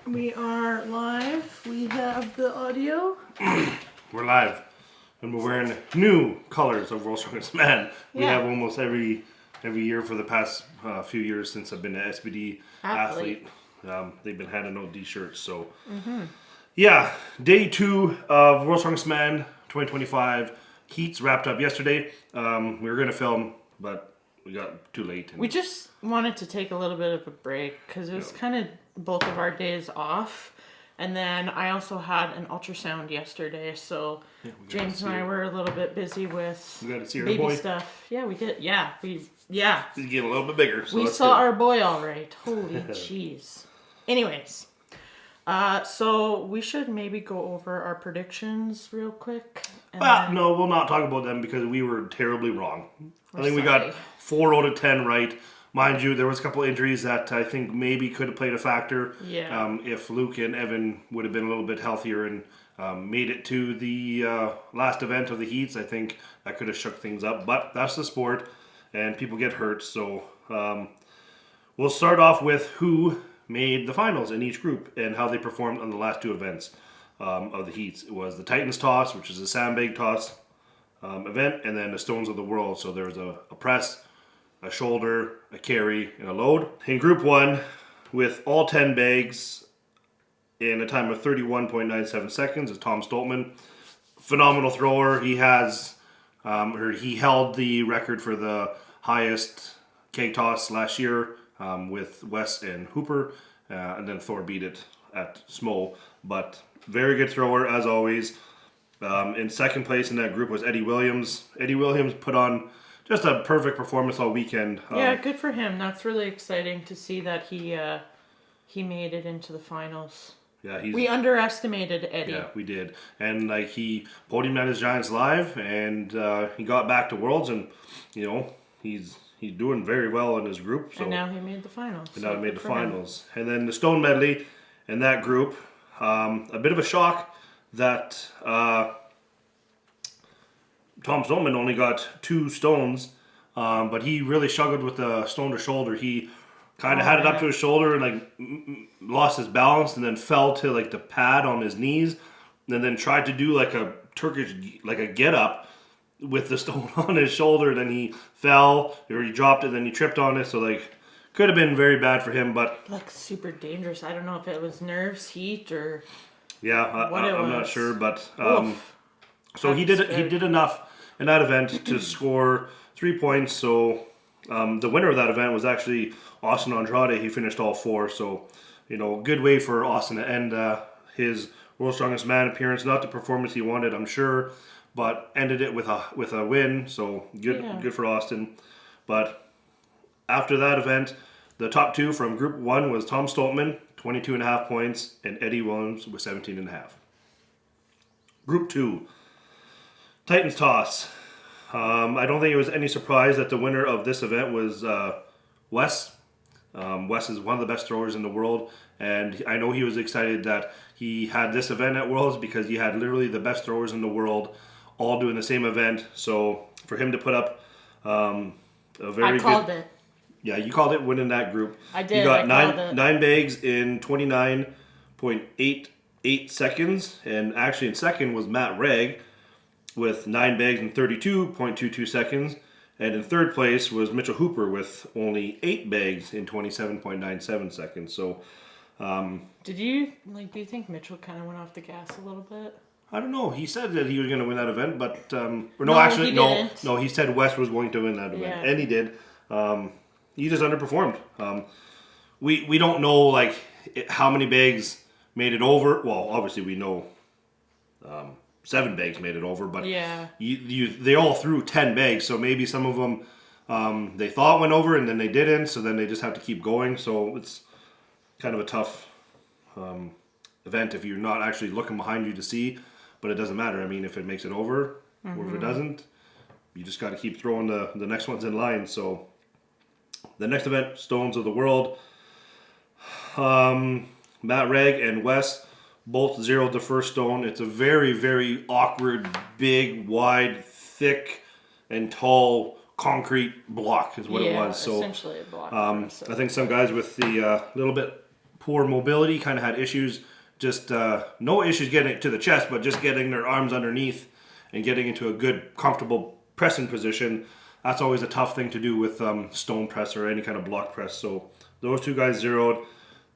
We are live. We have the audio. We're live, and we're wearing new colors of World's Strongest Man. We have almost every year for the past few years since I've been an SBD athlete. They've been handing out these shirts. So, yeah, day 2 of World's Strongest Man 2025 Heats wrapped up yesterday. We were going to film, but we got too late. We just wanted to take a little bit of a break because it was kind of both of our days off. And then I also had an ultrasound yesterday, so James and I were a little bit busy with baby stuff. Yeah, we did. He's getting a little bit bigger. So we saw our boy all right. Holy jeez. Anyways, so we should maybe go over our predictions real quick. No, we'll not talk about them because we were terribly wrong. I think we got 4 out of 10 right. Mind you, there was a couple injuries that I think maybe could have played a factor. Yeah. If Luke and Evan would have been a little bit healthier and made it to the last event of the Heats, I think that could have shook things up. But that's the sport, and people get hurt. So we'll start off with who made the finals in each group and how they performed on the last 2 events of the Heats. It was the Titans toss, which is a sandbag toss event, and then the Stones of the World. So there was a press, a shoulder, a carry, and a load. In Group 1, with all 10 bags in a time of 31.97 seconds, is Tom Stoltman. Phenomenal thrower. He has, he held the record for the highest keg toss last year with Wes and Hooper, and then Thor beat it at Smo. But very good thrower, as always. In second place in that group was Eddie Williams. Eddie Williams put on just a perfect performance all weekend. Yeah, good for him. That's really exciting to see that he made it into the finals. Yeah, we underestimated Eddie. Yeah, we did. And he podiumed at his Giants Live, and he got back to Worlds, and he's doing very well in his group. So. And now he made the finals. And now he made the finals. And then the Stone medley in that group, a bit of a shock that Tom Stoltman only got 2 stones, but he really struggled with the stone to shoulder. He kind of had it up to his shoulder and lost his balance, and then fell to the pad on his knees, and then tried to do a Turkish a get up with the stone on his shoulder. Then he fell, or he dropped it, then he tripped on it. So could have been very bad for him, but super dangerous. I don't know if it was nerves, heat, or I'm not sure, but so he did enough in that event to score 3 points. So the winner of that event was actually Austin Andrade. He finished all 4. So good way for Austin to end his World's Strongest Man appearance. Not the performance he wanted, I'm sure, but ended it with a win. So good for Austin. But after that event, the top 2 from Group 1 was Tom Stoltman, 22.5 points, and Eddie Williams with 17.5. Group 2. Titans toss. I don't think it was any surprise that the winner of this event was Wes. Wes is one of the best throwers in the world, and I know he was excited that he had this event at Worlds because he had literally the best throwers in the world all doing the same event. So for him to put up a very good... I called it. Yeah, you called it winning that group. I did. You got 9 bags in 29.88 seconds, and actually in second was Matt Regg with 9 bags in 32.22 seconds. And in third place was Mitchell Hooper with only 8 bags in 27.97 seconds. So, do you think Mitchell kind of went off the gas a little bit? I don't know. He said that he was going to win that event, but he said Wes was going to win that event, and he did. He just underperformed. We don't know how many bags made it over. Well, obviously we know 7 bags made it over, but they all threw 10 bags, so maybe some of them they thought went over and then they didn't, so then they just have to keep going. So it's kind of a tough event if you're not actually looking behind you to see, but it doesn't matter. I mean, if it makes it over or if it doesn't, you just got to keep throwing the next ones in line. So the next event, Stones of the World, Matt Regg and Wes both zeroed the first stone. It's a very, very awkward, big, wide, thick, and tall concrete block is what it was. So essentially a block. I think some guys with the little bit poor mobility, kind of had issues, just no issues getting it to the chest, but just getting their arms underneath and getting into a good, comfortable pressing position. That's always a tough thing to do with stone press or any kind of block press. So those two guys zeroed,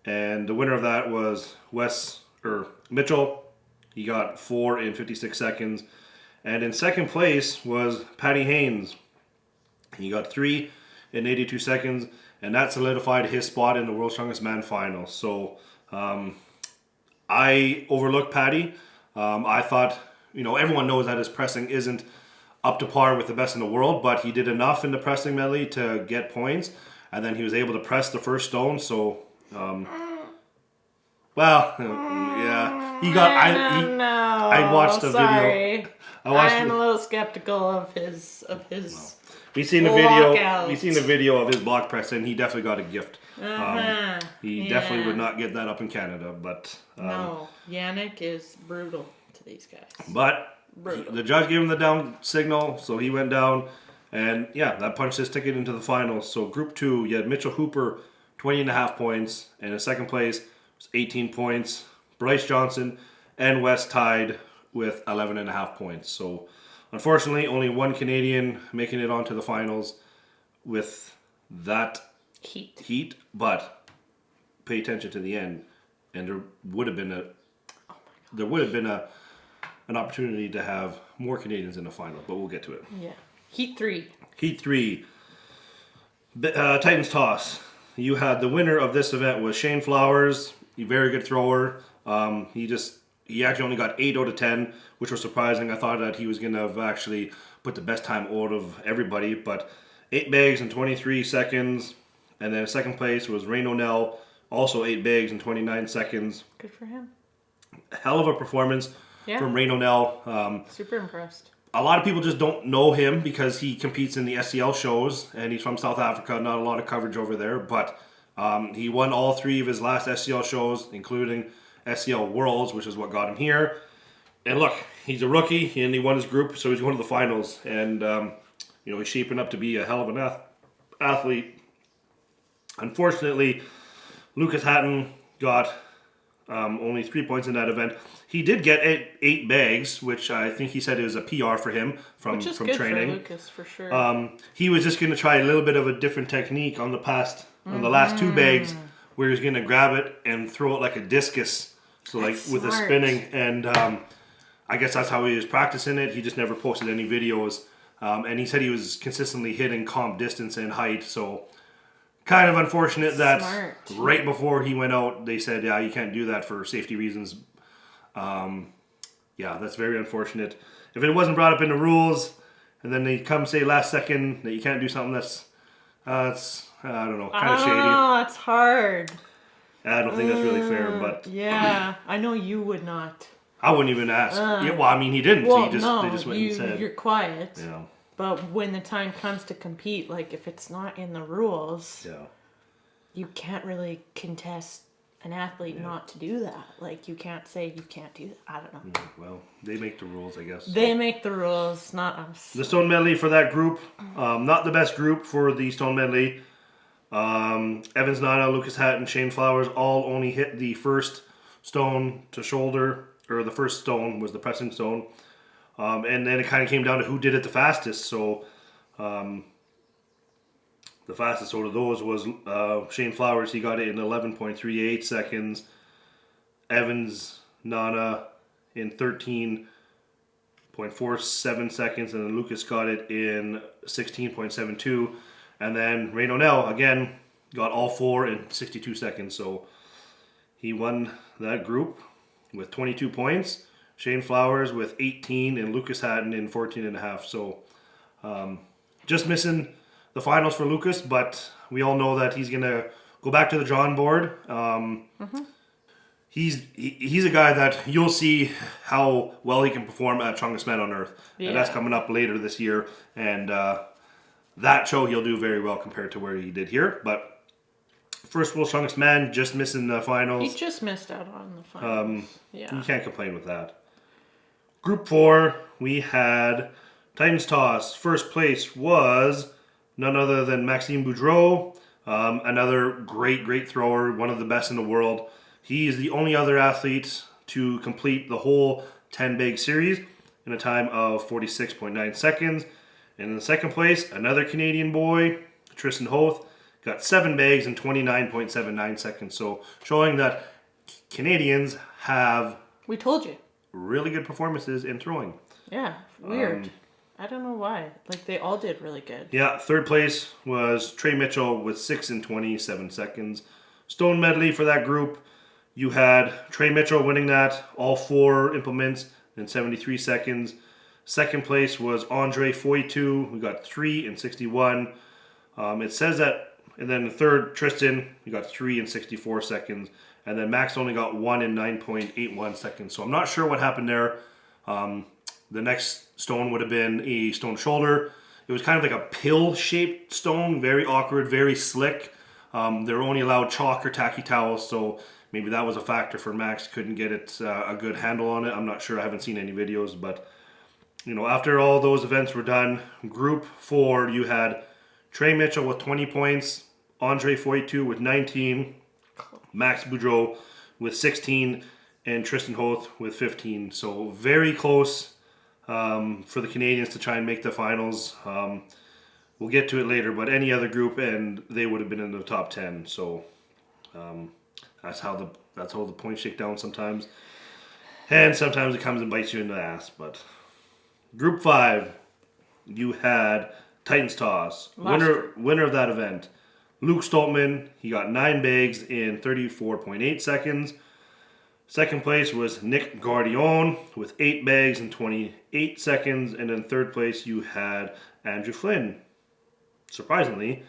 and the winner of that was Mitchell. He got 4 in 56 seconds. And in second place was Patty Haynes. He got 3 in 82 seconds, and that solidified his spot in the World's Strongest Man final. So I overlooked Patty. I thought, everyone knows that his pressing isn't up to par with the best in the world, but he did enough in the pressing medley to get points, and then he was able to press the first stone. So, yeah, he got. I watched the video. I'm a little skeptical of his. We've seen the video. We've seen the video of his block press, and he definitely got a gift. He definitely would not get that up in Canada, but no, Yannick is brutal to these guys. But the judge gave him the down signal, so he went down, and that punched his ticket into the finals. So Group 2, you had Mitchell Hooper, 20.5 points, and in second place was 18 points. Bryce Johnson and Wes tied with 11.5 points. So unfortunately, only one Canadian making it onto the finals with that heat. But pay attention to the end, and there would have been an opportunity to have more Canadians in the final, but we'll get to it. Yeah. Heat 3. Titans toss. You had the winner of this event was Shane Flowers, a very good thrower. He actually only got 8 out of 10, which was surprising. I thought that he was going to have actually put the best time out of everybody, but 8 bags in 23 seconds. And then second place was Rain O'Neill, also 8 bags in 29 seconds. Good for him. Hell of a performance from Rain O'Neill. Super impressed. A lot of people just don't know him because he competes in the SCL shows, and he's from South Africa. Not a lot of coverage over there, but he won all 3 of his last SCL shows, including SCL Worlds, which is what got him here. And look, he's a rookie, and he won his group, so he's going to the finals. And, he's shaping up to be a hell of an athlete. Unfortunately, Lucas Hatton got only 3 points in that event. He did get 8 bags, which I think he said it was a PR for him from which is from good training. For Lucas, for sure. He was just going to try a little bit of a different technique on the last 2 bags, where he's going to grab it and throw it like a discus, so That's with smart. a spinning. And I guess that's how he was practicing it. He just never posted any videos, and he said he was consistently hitting comp distance and height. So kind of unfortunate that right before he went out, they said, you can't do that for safety reasons. That's very unfortunate. If it wasn't brought up in the rules, and then they come say last second that you can't do something that's I don't know, kind of shady. Oh, it's hard. I don't think that's really fair, but I know you would not. I wouldn't even ask. He didn't. Well, they just went and said. You're quiet. Yeah. But when the time comes to compete, like if it's not in the rules, you can't really contest an athlete not to do that. Like you can't say you can't do that. I don't know. Well, they make the rules, I guess. They make the rules, not us. The stone medley for that group, not the best group for the stone medley. Evans Nana, Lucas Hatton, Shane Flowers all only hit the first stone to shoulder, or the first stone was the pressing stone. And then it kind of came down to who did it the fastest. So the fastest out of those was Shane Flowers. He got it in 11.38 seconds. Evans Nana in 13.47 seconds. And then Lucas got it in 16.72. And then Rain O'Neill, again, got all 4 in 62 seconds. So he won that group with 22 points. Shane Flowers with 18 and Lucas Hatton in 14.5. So just missing the finals for Lucas, but we all know that he's going to go back to the drawing board. He's a guy that you'll see how well he can perform at Strongest Man on Earth. And that's coming up later this year. And that show he'll do very well compared to where he did here. But first World's Strongest Man, just missing the finals. He just missed out on the finals. You can't complain with that. Group 4, we had Titans Toss. First place was none other than Maxime Boudreau. Another great thrower, one of the best in the world. He is the only other athlete to complete the whole 10 bag series in a time of 46.9 seconds. And in the second place, another Canadian boy, Tristan Hoth, got 7 bags in 29.79 seconds. So showing that Canadians have... We told you. Really good performances in throwing. Yeah, weird. I don't know why. Like, they all did really good. Yeah, third place was Trey Mitchell with 6 in 27 seconds. Stone medley for that group. You had Trey Mitchell winning that, all 4 implements in 73 seconds. Second place was Andre Foytu, who got 3 in 61. It says that, and then the third, Tristan, he got 3 in 64 seconds. And then Max only got 1 in 9.81 seconds. So I'm not sure what happened there. The next stone would have been a stone shoulder. It was kind of like a pill-shaped stone, very awkward, very slick. They were only allowed chalk or tacky towels, so maybe that was a factor for Max. Couldn't get it a good handle on it. I'm not sure. I haven't seen any videos, but you know, after all those events were done, Group 4, you had Trey Mitchell with 20 points, Andre Foytu with 19, Max Boudreau with 16, and Tristan Hoth with 15. So very close for the Canadians to try and make the finals. We'll get to it later, but any other group, and they would have been in the top 10. So that's how the points shake down sometimes. And sometimes it comes and bites you in the ass. But Group 5, you had Titans Toss. Winner of that event, Luke Stoltman. He got 9 bags in 34.8 seconds. Second place was Nick Guardion with 8 bags in 28 seconds. And then third place you had Andrew Flynn, surprisingly,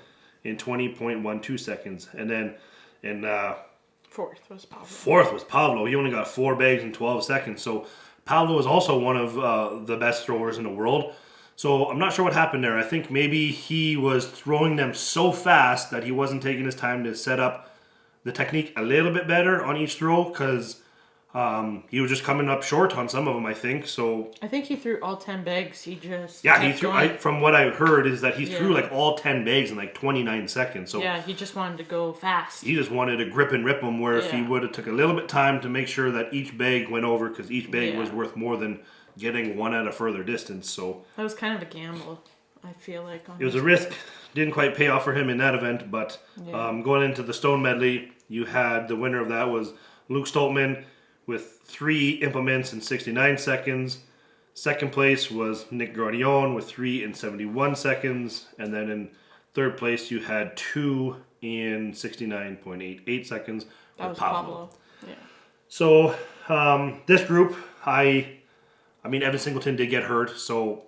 in 20.12 seconds. And then in fourth was Pablo. He only got 4 bags in 12 seconds. So Pablo is also one of the best throwers in the world. So I'm not sure what happened there. I think maybe he was throwing them so fast that he wasn't taking his time to set up the technique a little bit better on each throw, because he was just coming up short on some of them, I think. So I think he threw all 10 bags. He just he threw. From what I heard is that he threw like all 10 bags in like 29 seconds. So yeah, he just wanted to go fast. He just wanted to grip and rip them. Where if he would have took a little bit time to make sure that each bag went over, because each bag was worth more than getting one at a further distance. So that was kind of a gamble, I feel like. It was a risk. Didn't quite pay off for him in that event. But going into the stone medley, you had the winner of that was Luke Stoltman with 3 implements in 69 seconds. Second place was Nick Guardion with 3 in 71 seconds. And then in third place, you had 2 in 69.88 seconds. That was Pablo. Yeah. So this group, I mean, Evan Singleton did get hurt. So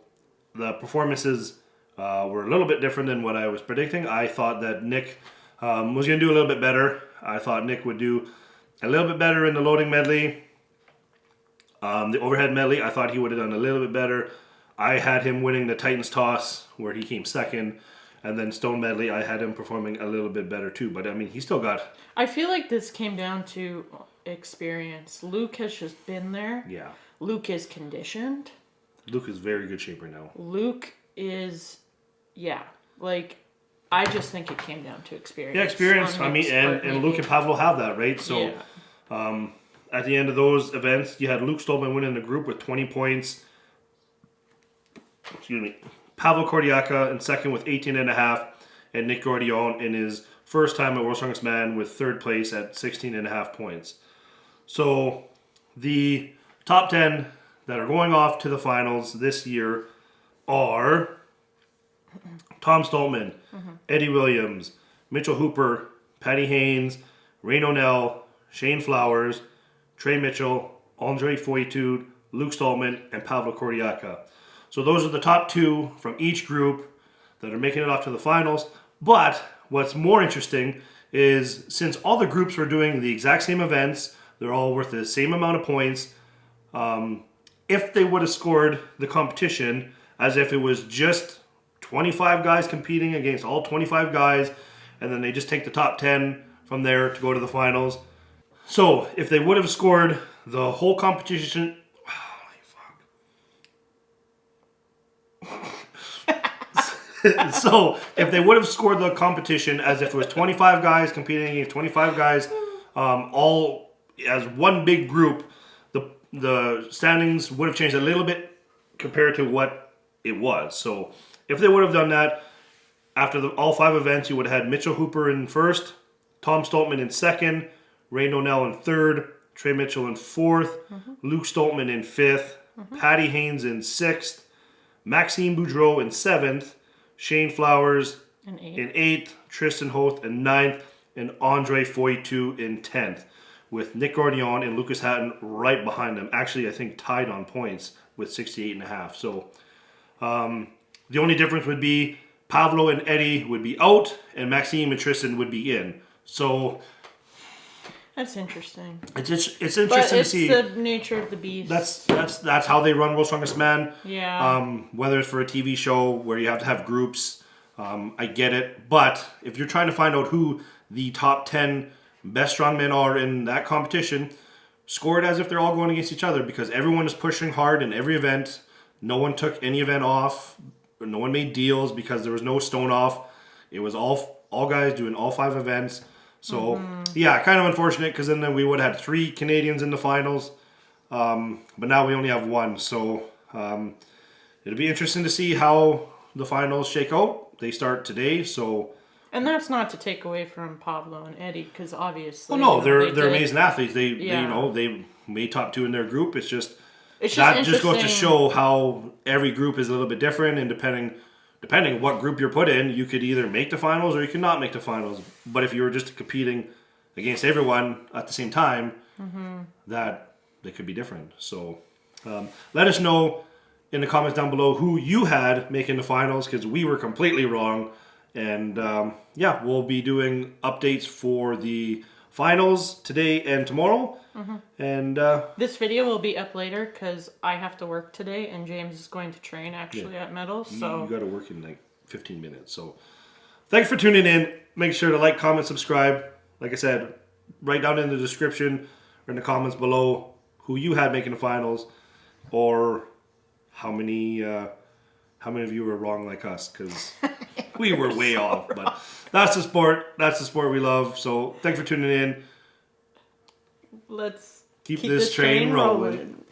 the performances were a little bit different than what I was predicting. I thought that Nick was going to do a little bit better. I thought Nick would do a little bit better in the loading medley. The overhead medley, I thought he would have done a little bit better. I had him winning the Titans toss, where he came second. And then stone medley, I had him performing a little bit better too. But I mean, he still got... I feel like this came down to experience. Luke has just been there. Yeah. Luke is conditioned. Luke is very good shape right now. Luke is... Yeah. Like... I just think it came down to experience. Yeah, experience. I mean, and Luke and Pablo have that, right? So, at the end of those events, you had Luke Stoltman winning the group with 20 points. Excuse me. Pablo Cordiaca in second with 18.5, and Nick Guardion in his first time at World's Strongest Man with third place at 16.5 points. So, the top 10 that are going off to the finals this year are Tom Stoltman, Eddie Williams, Mitchell Hooper, Patty Haynes, Rain O'Neill, Shane Flowers, Trey Mitchell, Andre Foytu, Luke Stoltman, and Pablo Cordiaca. So those are the top 2 from each group that are making it off to the finals. But what's more interesting is, since all the groups were doing the exact same events, they're all worth the same amount of points. If they would have scored the competition as if it was just 25 guys competing against all 25 guys, and then they just take the top 10 from there to go to the finals. So if they would have scored the whole competition... So if they would have scored the competition as if it was 25 guys competing against 25 guys, all as one big group, the standings would have changed a little bit compared to what it was. So if they would have done that, after all 5 events, you would have had Mitchell Hooper in first, Tom Stoltman in second, Ray Nonell in third, Trey Mitchell in fourth, Luke Stoltman in fifth, Patty Haynes in sixth, Maxime Boudreau in seventh, Shane Flowers in eighth, Tristan Hoth in ninth, and Andre Foytu in 10th, with Nick Gordillon and Lucas Hatton right behind them. Actually, I think tied on points with 68.5. So the only difference would be Pavlo and Eddie would be out, and Maxime and Tristan would be in. So that's interesting. It's interesting to see. It's the nature of the beast. That's how they run World's Strongest Man. Yeah. Whether it's for a TV show where you have to have groups, I get it. But if you're trying to find out who the top 10 best strongmen are in that competition, score it as if they're all going against each other, because everyone is pushing hard in every event. No one took any event off. No one made deals because there was no stone off. It was all guys doing all 5 events. So, yeah, kind of unfortunate, because then we would have had 3 Canadians in the finals. But now we only have 1. So, it'll be interesting to see how the finals shake out. They start today, so... And that's not to take away from Pablo and Eddie, because obviously... Well, no, they're amazing athletes. They made top 2 in their group. It's just that just goes to show how every group is a little bit different, and depending what group you're put in, you could either make the finals or you could not make the finals. But if you were just competing against everyone at the same time, that they could be different. So let us know in the comments down below who you had making the finals, because we were completely wrong. And yeah, we'll be doing updates for the finals today and tomorrow. And this video will be up later because I have to work today, and James is going to train actually at Mettle. So you got to work in like 15 minutes. So thanks for tuning in. Make sure to like, comment, subscribe. Like I said, write down in the description or in the comments below who you had making the finals, or how many of you were wrong like us, because we were way off. But that's the sport. That's the sport we love. So thanks for tuning in. Let's keep this train rolling.